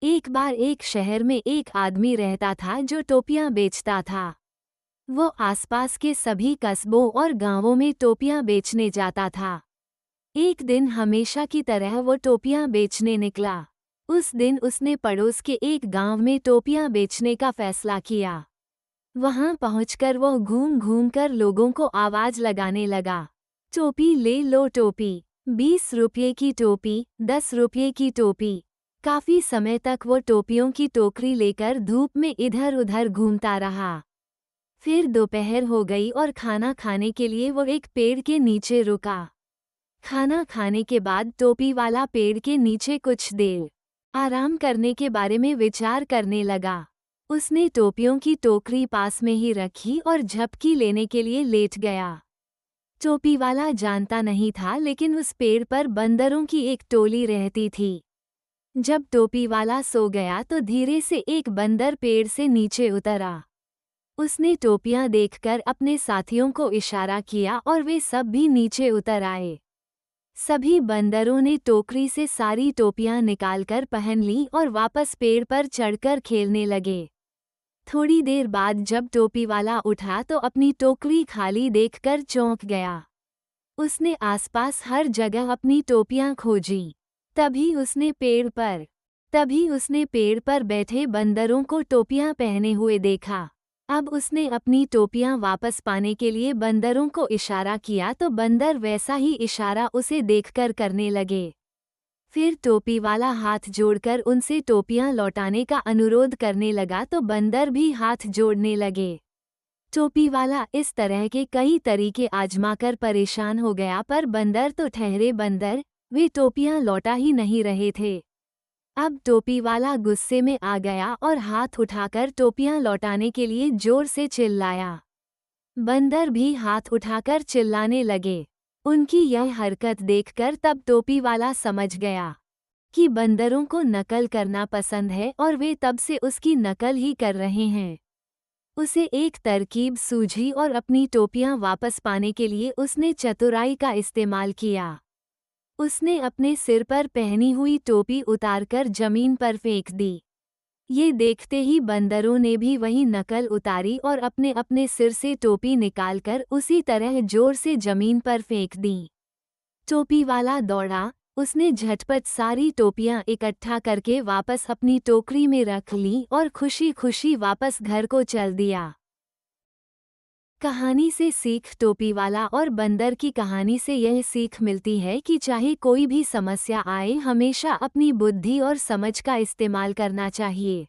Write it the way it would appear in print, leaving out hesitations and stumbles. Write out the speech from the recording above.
एक बार एक शहर में एक आदमी रहता था जो टोपियां बेचता था। वो आसपास के सभी कस्बों और गांवों में टोपियां बेचने जाता था। एक दिन हमेशा की तरह वो टोपियां बेचने निकला। उस दिन उसने पड़ोस के एक गांव में टोपियां बेचने का फैसला किया। वहां पहुंचकर वो घूम घूम कर लोगों को आवाज लगाने लगा, टोपी ले लो टोपी, 20 रुपये की टोपी, 10 रुपये की टोपी। काफी समय तक वो टोपियों की टोकरी लेकर धूप में इधर उधर घूमता रहा। फिर दोपहर हो गई और खाना खाने के लिए वो एक पेड़ के नीचे रुका। खाना खाने के बाद टोपी वाला पेड़ के नीचे कुछ देर आराम करने के बारे में विचार करने लगा। उसने टोपियों की टोकरी पास में ही रखी और झपकी लेने के लिए लेट गया। टोपी वाला जानता नहीं था, लेकिन उस पेड़ पर बंदरों की एक टोली रहती थी। जब टोपी वाला सो गया तो धीरे से एक बंदर पेड़ से नीचे उतरा। उसने टोपियां देखकर अपने साथियों को इशारा किया और वे सब भी नीचे उतर आए। सभी बंदरों ने टोकरी से सारी टोपियां निकालकर पहन ली और वापस पेड़ पर चढ़कर खेलने लगे। थोड़ी देर बाद जब टोपी वाला उठा तो अपनी टोकरी खाली देखकर चौंक गया। उसने आसपास हर जगह अपनी टोपियां खोजी। तभी उसने पेड़ पर बैठे बंदरों को टोपियां पहने हुए देखा। अब उसने अपनी टोपियां वापस पाने के लिए बंदरों को इशारा किया तो बंदर वैसा ही इशारा उसे देखकर करने लगे। फिर टोपी वाला हाथ जोड़कर उनसे टोपियां लौटाने का अनुरोध करने लगा तो बंदर भी हाथ जोड़ने लगे। टोपी वाला इस तरह के कई तरीके आजमाकर परेशान हो गया, पर बंदर तो ठहरे बंदर, वे टोपियां लौटा ही नहीं रहे थे। अब टोपी वाला गुस्से में आ गया और हाथ उठाकर टोपियां लौटाने के लिए जोर से चिल्लाया। बंदर भी हाथ उठाकर चिल्लाने लगे। उनकी यह हरकत देखकर तब टोपी वाला समझ गया कि बंदरों को नकल करना पसंद है और वे तब से उसकी नकल ही कर रहे हैं। उसे एक तरकीब सूझी और अपनी टोपियां वापस पाने के लिए उसने चतुराई का इस्तेमाल किया। उसने अपने सिर पर पहनी हुई टोपी उतारकर जमीन पर फेंक दी। ये देखते ही बंदरों ने भी वही नकल उतारी और अपने अपने सिर से टोपी निकालकर उसी तरह जोर से जमीन पर फेंक दी। टोपी वाला दौड़ा, उसने झटपट सारी टोपियां इकट्ठा करके वापस अपनी टोकरी में रख ली और खुशी खुशी वापस घर को चल दिया। कहानी से सीख। टोपी वाला और बंदर की कहानी से यह सीख मिलती है कि चाहे कोई भी समस्या आए, हमेशा अपनी बुद्धि और समझ का इस्तेमाल करना चाहिए।